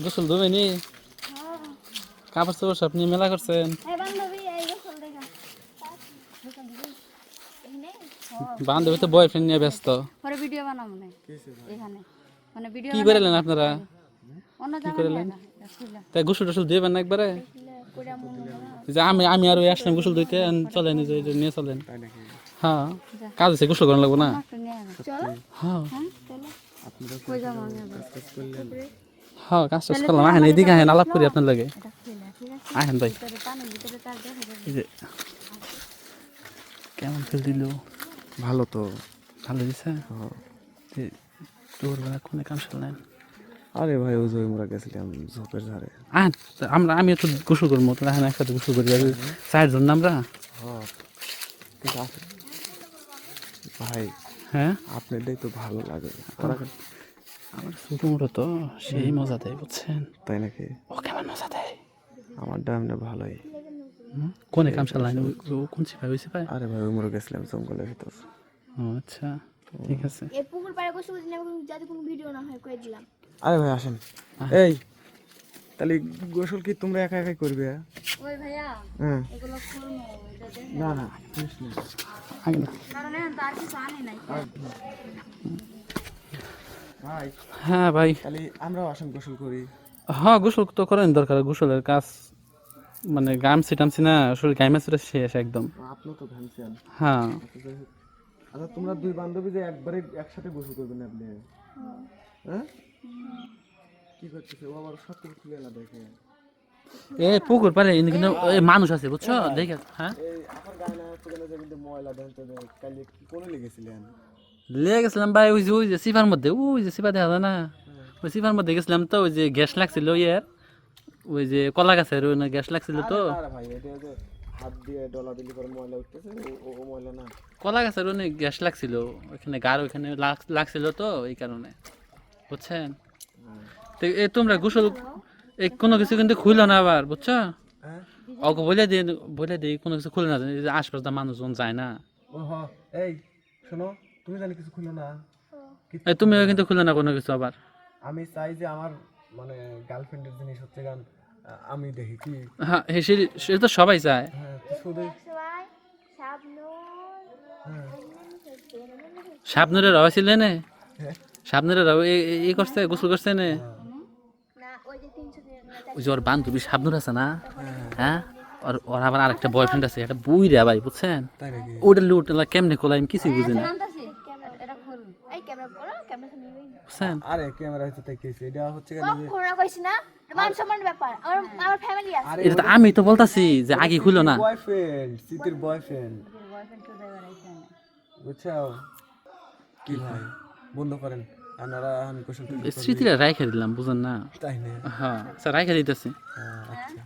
গোসল ধুবেনি কাপড় চোপড় সব নিয়ে মেলা করছেন বান্ধবী তো বয়ফ্রেন্ড নিয়ে ব্যস্ত পরে ভিডিও বানাবো না এখানে মানে ভিডিও কি করলেন আপনারা অন্য কি জায়গায় করলেন তাই গোসল টোসল দিবেন না একবারে যে আমি আর ওই আসলাম গোসল ধুইতে চলেন এই যে নিয়ে চলেন হ্যাঁ কাজ আছে গোসল করানো লাগবো না হ্যাঁ কই যাবো আমি হ্যাঁ কাজ টাজ করলাম আহেন এইদিকে আহেন আলাপ করি আপনার লাগে আহেন ভাই ভিতরে তার দেখা যাবে এই যে কেমন ফেল দিল ভালো তো। ভালো দিছে তোর বেলা কোনে কাম সারলেন আরে ভাই ওই যে আমরা গেছিলাম ঝোপের ধারে। আহেন আমি একটু গোসল করবো তো আহেন একসাথে গোসল করি চারজন না আমরা হ্যাঁ ঠিক আছে ভাই, হ্যাঁ আপনারটাই তো ভালো লাগে। আমার ছোটো মোটো তো সেই মজা দেয় বুঝছেন তাই নাকি? ও কেমন মজা দেয় আমার ডামটা ভালোই। কোনে কাম সারলেন কোন সিপাই ওই সিপাই আরে ভাই ওই আমরা গেছিলাম জঙ্গলের ভিতর। ও আচ্ছা ঠিক আছে এই পুকুর পাড়ে বসে বসে যাতে কোনো ভিডিও না হয় কয়ে দিলাম। আরে ভাই আসেন। এই তাহলে গোসল কি তোমরা একা একাই করবে? ওই ভাইয়া হ্যাঁ এগুলো খুলমো এটা দেখ না না করিস না। আগে না কারণ এখন তার কিছু আনি নাই ভাই হ্যাঁ ভাই তাহলে আমরাও আসেন গোসল করি। হ্যাঁ গোসল তো করেন দরকার গোসলের কাজ মানে গামছি টামছি না শরীর গাইমাছিটা শেষ একদম আপনি তো ঘামছেন। হ্যাঁ আচ্ছা তোমরা দুই বান্ধবী যে একবারে একসাথে গোসল করবেন আপনি? হ্যাঁ কি করতেছে ও আবার সব কিছু খুলে না দেখে। এ পুকুর পারে কিন্তু মানুষ আছে বুঝছো দেখে হ্যাঁ এই আপনার গায়ে না সেখানে যে কিন্তু ময়লা দেন তো কালি কোনে লেগেছিলেন? লেগে গেছিলাম ভাই ওই যে সিফার মধ্যে ওই যে সিফা দেখা যায় না ওই সিফার মধ্যে গেছিলাম তো ওই যে গ্যাস লাগছিল ইয়ার ওই যে কলা গাছের ওই গ্যাস লাগছিল তো আরে ভাই এটা যে হাত দিয়ে ডলা দিলি করে ময়লা উঠতেছে ও ময়লা না। কলা গাছের ওই গ্যাস লাগছিল ওইখানে গাড় ওইখানে লাগছিল তো এই কারণে বুঝছেন তো এ তোমরা গোসল এই কোনো কিছু কিন্তু খুললো না আবার বুঝছো হ্যাঁ ওকে বলে দিই কোনো কিছু খুলে না জানি যে আশপাশটা মানুষজন যায় না ও হ্যাঁ এই শোনো তুমি জানি কিছু খুলো না। এই তুমিও কিন্তু খুলে না কোনো কিছু আবার আমি চাই যে আমার মানে গার্লফ্রেন্ডের জিনিস হচ্ছে গান আমি দেখি কি। হ্যাঁ সে তো সবাই চায় হ্যাঁ তো শুধু সবাই শাবনূর হ্যাঁ সাবনুরের রাও ছিল নে হ্যাঁ সাবনুরের রাও এই করছে গোসল করছে নে না ওই যে 300 টাকা ওই যে ওর বান্ধবী সাবনুর আছে না হ্যাঁ ওর আবার আরেকটা বয়ফ্রেন্ড আছে একটা বুই রে ভাই বুঝছেন তাই নাকি? ওটা লুট কেমনে কোলাই আমি কিছুই বুঝি না আনতাছি এটা খুল এই ক্যামেরা করো ক্যামেরা নিয়ে বুঝছেন আরে ক্যামেরা হচ্ছে তাই কেছে এটা হচ্ছে কেন যে করোনা কইছ না মান সম্মান ব্যাপার আমার ফ্যামিলি আছে। আরে এটা তো আমি তো বলতাছি যে আগে খুলো না বয়ফ্রেন্ড সিটির বয়ফ্রেন্ড বয়ফ্রেন্ড কেউ দেবে রাইছে না বুঝছো কি ভাই বন্ধ করেন আপনারা আমি কোশ্চেন স্মৃতিটা রাইখে দিলাম বুঝেন না তাই না? হ্যাঁ স্যার রাইখে দিতেছি আচ্ছা